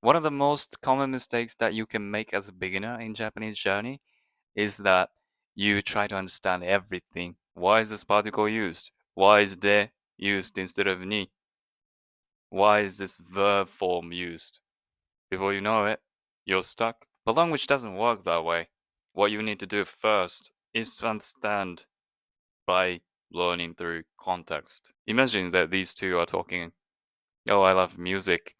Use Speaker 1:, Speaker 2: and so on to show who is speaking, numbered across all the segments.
Speaker 1: One of the most common mistakes that you can make as a beginner in Japanese journey is that you try to understand everything. Why is this particle used? Why is de used instead of ni? Why is this verb form used? Before you know it, you're stuck. But language doesn't work that way. What you need to do first is to understand by learning through context. Imagine that these two are talking, oh, I love music.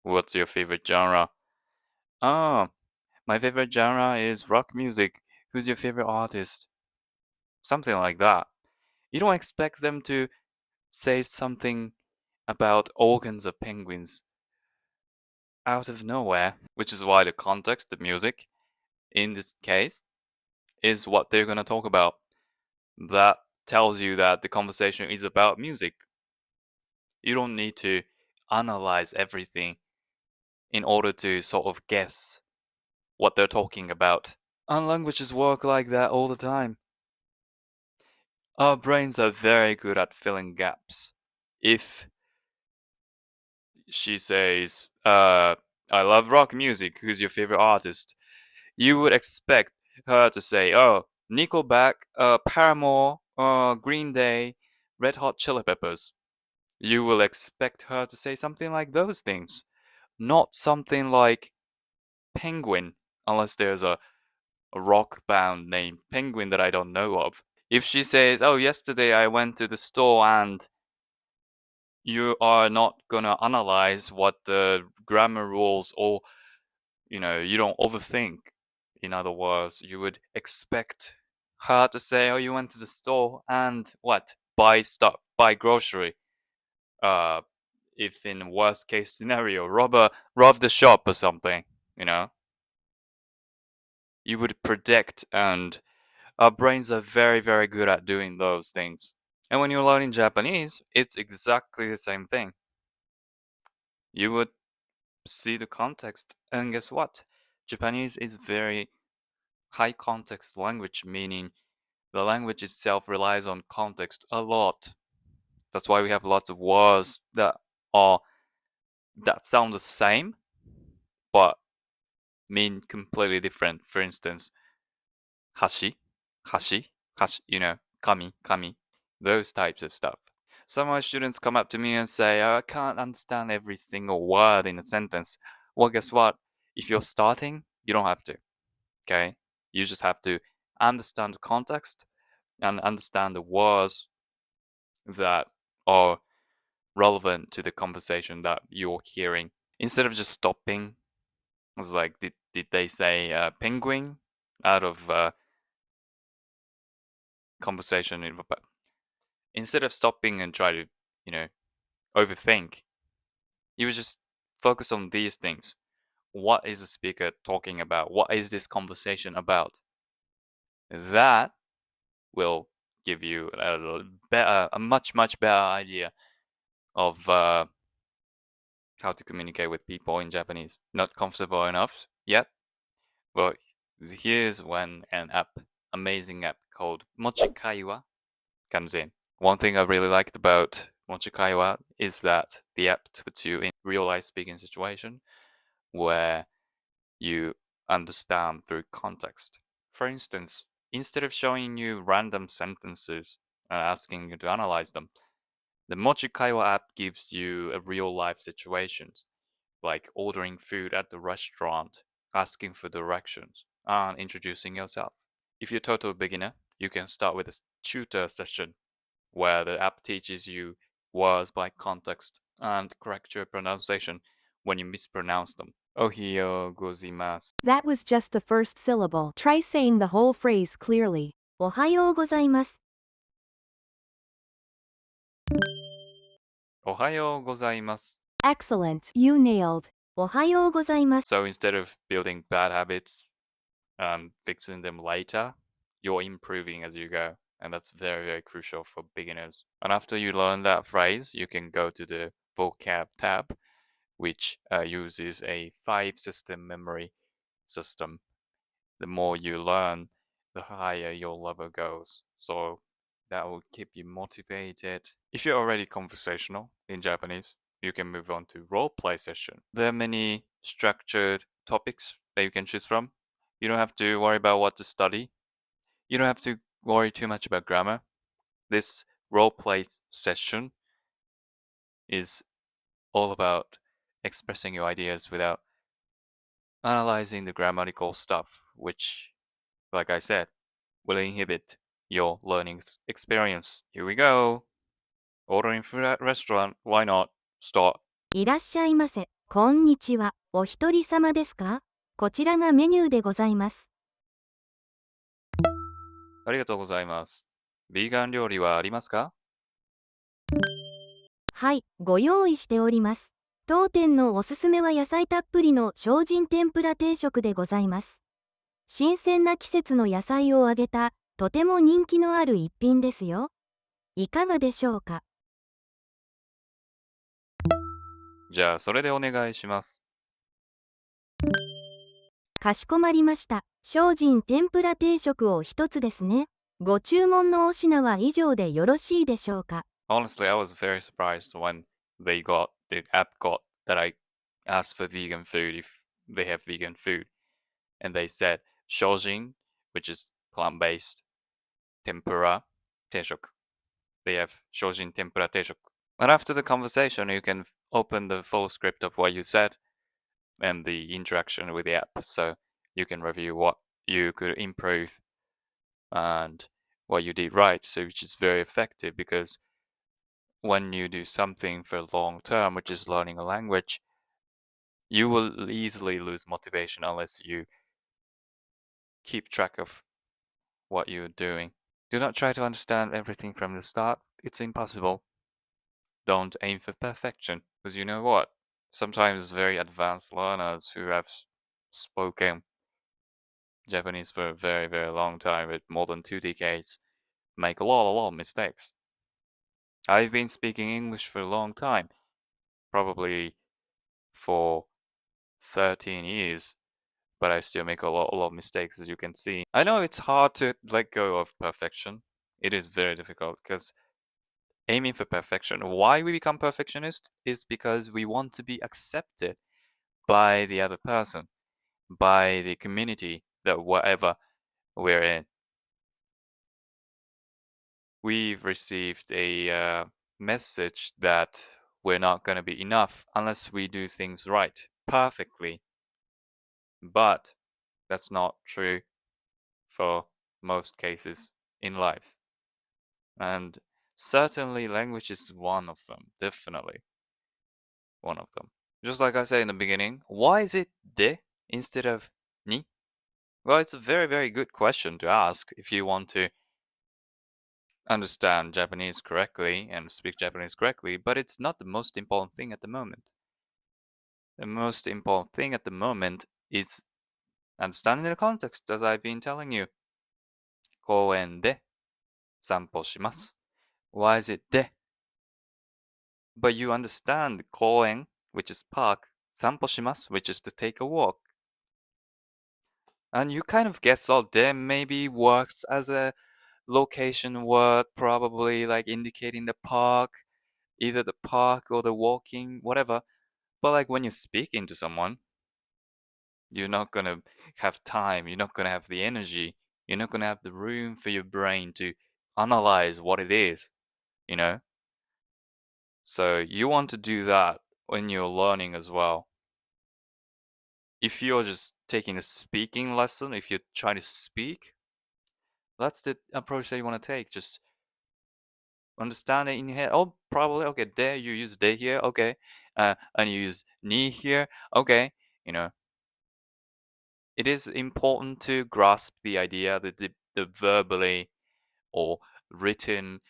Speaker 1: What's your favorite genre? Oh, my favorite genre is rock music. Who's your favorite artist? Something like that. You don't expect them to say something about organs of penguins out of nowhere, which is why the context, the music, in this case, is what they're going to talk about. That tells you that the conversation is about music. You don't need to analyze everything in order to sort of guess what they're talking about. And languages work like that all the time. Our brains are very good at filling gaps. If she says, I love rock music, who's your favorite artist? You would expect her to say, oh, Nickelback, Paramore, Green Day, Red Hot Chili Peppers. You will expect her to say something like those things, not something like Penguin, unless there's a rock band named Penguin that I don't know of. If she says, oh, yesterday I went to the store and you are not gonna analyze what the grammar rules or, you don't overthink. In other words, you would expect her to say, oh, you went to the store and what? Buy stuff, buy grocery. Uh, if in worst case scenario, rob the shop or something, you know? You would predict, and our brains are very, very good at doing those things. And when you're learning Japanese, it's exactly the same thing. You would see the context, and guess what? Japanese is very high context language, meaning the language itself relies on context a lot. That's why we have lots of words are that sound the same, but mean completely different. For instance, hashi, hashi, kami, kami, those types of stuff. Some of my students come up to me and say, oh, I can't understand every single word in a sentence. Well, guess what? If you're starting, you don't have to. Okay? You just have to understand the context and understand the words that are relevant to the conversation that you're hearing. Instead of just stopping, it's like, did they say penguin out of conversation? Instead of stopping and try to, you know, overthink, you would just focus on these things. What is the speaker talking about? What is this conversation about? That will give you a much, much better idea of how to communicate with people in Japanese. Not comfortable enough yet? Well, here's when an amazing app called Mochi comes in. One thing I really liked about Mochi is that the app puts you in real life speaking situation where you understand through context. For instance, instead of showing you random sentences and asking you to analyze them, the Mochi app gives you a real life situations, like ordering food at the restaurant, asking for directions, and introducing yourself. If you're a total beginner, you can start with a tutor session where the app teaches you words by context and correct your pronunciation when you mispronounce them. Ohiyo gozaimasu.
Speaker 2: That was just the first syllable. Try saying the whole phrase clearly. おはようございます。
Speaker 1: Ohayo gozaimasu.
Speaker 2: Excellent. You nailed. おはようございます。
Speaker 1: So instead of building bad habits and fixing them later, you're improving as you go. And that's very, very crucial for beginners. And after you learn that phrase, you can go to the vocab tab, which uses a 5 system memory system. The more you learn, the higher your level goes. So that will keep you motivated. If you're already conversational in Japanese, you can move on to role play session. There are many structured topics that you can choose from. You don't have to worry about what to study. You don't have to worry too much about grammar. This role play session is all about expressing your ideas without analyzing the grammatical stuff, which, like I said, will inhibit your learning experience. Here we go. Ordering food at restaurant. Why not? Start.
Speaker 2: いらっしゃいませ。こんにちは。お一人様ですか？こちらがメニューでございます。
Speaker 1: ありがとうございます。ビーガン料理はありますか？
Speaker 2: はい、ご用意しております。当店のおすすめは野菜たっぷりの精進天ぷら定食でございます。新鮮な季節の野菜を揚げた、とても人気のある一品ですよ。いかがでしょうか？
Speaker 1: じゃあ、それでお願いします。
Speaker 2: かしこまりました。精進天ぷら定食を一つですね。ご注文のお品は以上でよろしいでしょうか？
Speaker 1: Honestly, I was very surprised when the app got that I asked for vegan food if they have vegan food. And they said shojin, which is plant-based, tempura, teishok. They have shojin tempura teishok. And after the conversation, you can open the full script of what you said and the interaction with the app. So you can review what you could improve and what you did right. So which is very effective because when you do something for long term, which is learning a language, you will easily lose motivation unless you keep track of what you're doing. Do not try to understand everything from the start. It's impossible. Don't aim for perfection, because you know what? Sometimes very advanced learners who have spoken Japanese for a very, very long time, with more than 2 decades, make a lot of mistakes. I've been speaking English for a long time, probably for 13 years, but I still make a lot of mistakes, as you can see. I know it's hard to let go of perfection. It is very difficult because aiming for perfection. Why we become perfectionists is because we want to be accepted by the other person, by the community that whatever we're in. We've received a message that we're not going to be enough unless we do things right, perfectly. But that's not true for most cases in life. And certainly language is one of them, definitely one of them. Just like I said in the beginning, why is it de instead of ni? Well, it's a very, very good question to ask if you want to understand Japanese correctly and speak Japanese correctly, but it's not the most important thing at the moment. The most important thing at the moment is understanding the context, as I've been telling you. 公園で散歩します. Why is it de? But you understand 公園, which is park, 散歩します, which is to take a walk. And you kind of guess, oh, there maybe works as a location word, probably like indicating the park, either the park or the walking, whatever. But like when you're speaking to someone, you're not gonna have time, you're not gonna have the energy, you're not gonna have the room for your brain to analyze what it is, you know? So you want to do that when you're learning as well. If you're just taking a speaking lesson, if you're trying to speak, that's the approach that you want to take. Just understand it in your head. Oh, probably okay. There you use de here, okay, and you use ni here, okay. You know, it is important to grasp the idea that the verbally or written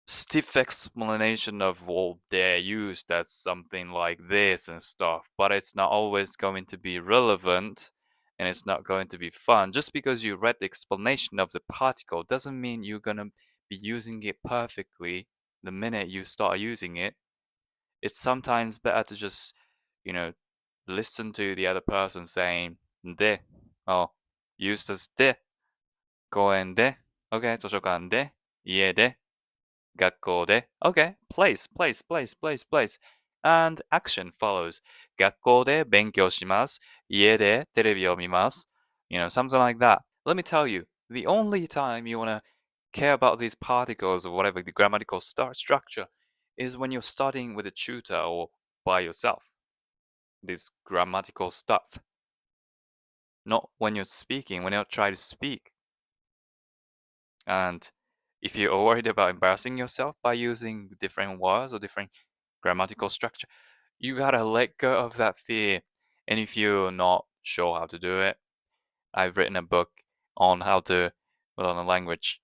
Speaker 1: stiff explanation of all they're used as something like this and stuff, but it's not always going to be relevant and it's not going to be fun. Just because you read the explanation of the particle doesn't mean you're gonna be using it perfectly the minute you start using it. It's sometimes better to just, you know, listen to the other person saying de, oh, used as de, 公園で, okay, 図書館で, 家で, 学校で. Okay, place. and action follows. 学校で勉強します。家でテレビを見ます。Something like that. Let me tell you, the only time you want to care about these particles or whatever the grammatical structure is when you're studying with a tutor or by yourself. This grammatical stuff. Not when you're speaking, when you're trying to speak. And if you're worried about embarrassing yourself by using different words or different grammatical structure, you gotta let go of that fear. And if you're not sure how to do it, I've written a book on how to learn a language.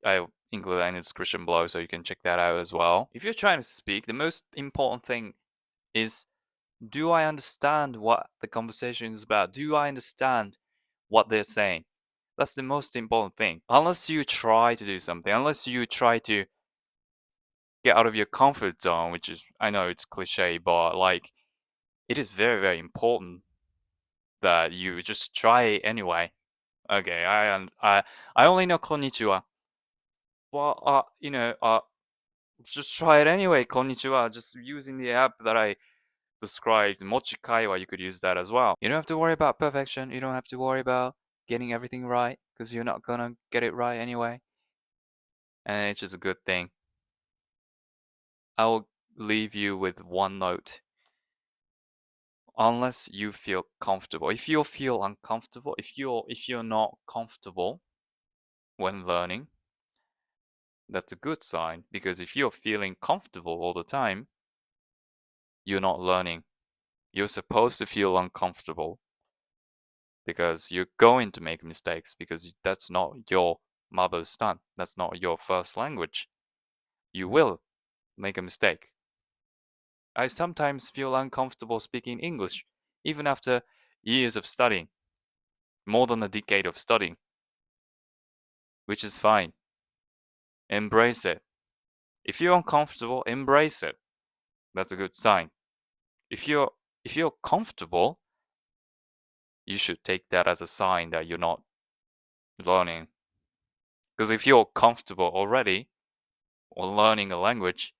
Speaker 1: I include that in the description below, so you can check that out as well. If you're trying to speak, the most important thing is, do I understand what the conversation is about? Do I understand what they're saying? That's the most important thing. Unless you try to do something, unless you try to get out of your comfort zone, which is, I know it's cliche, but like, it is very, very important that you just try it anyway. Okay, I only know konnichiwa. Well, just try it anyway, konnichiwa. Just using the app that I described, Mochi Kaiwa, you could use that as well. You don't have to worry about perfection. You don't have to worry about getting everything right because you're not gonna get it right anyway. And it's just a good thing. I will leave you with one note. Unless you feel comfortable. If you feel uncomfortable, if you're not comfortable when learning, that's a good sign because if you're feeling comfortable all the time, you're not learning. You're supposed to feel uncomfortable because you're going to make mistakes because that's not your mother's tongue. That's not your first language. You will make a mistake. I sometimes feel uncomfortable speaking English, even after years of studying, more than a decade of studying, which is fine. Embrace it. If you're uncomfortable, embrace it. That's a good sign. If you're comfortable, you should take that as a sign that you're not learning. Because if you're comfortable already or learning a language,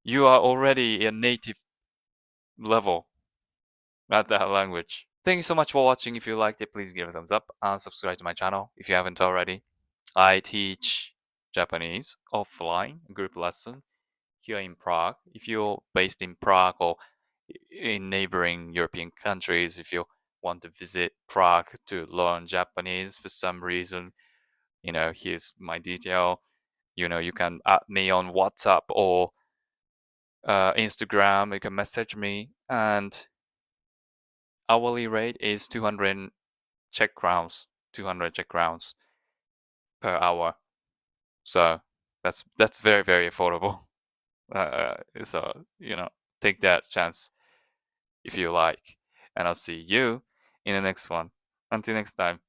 Speaker 1: you are already a native level at that language. Thank you so much for watching. If you liked it, please give it a thumbs up and subscribe to my channel if you haven't already. I teach Japanese offline group lesson here in Prague. If you're based in Prague or in neighboring European countries, if you want to visit Prague to learn Japanese for some reason, here's my detail. You can add me on WhatsApp or Instagram. You can message me, and hourly rate is 200 Czech crowns, 200 Czech crowns per hour. So that's very, very affordable. So take that chance if you like, and I'll see you in the next one. Until next time.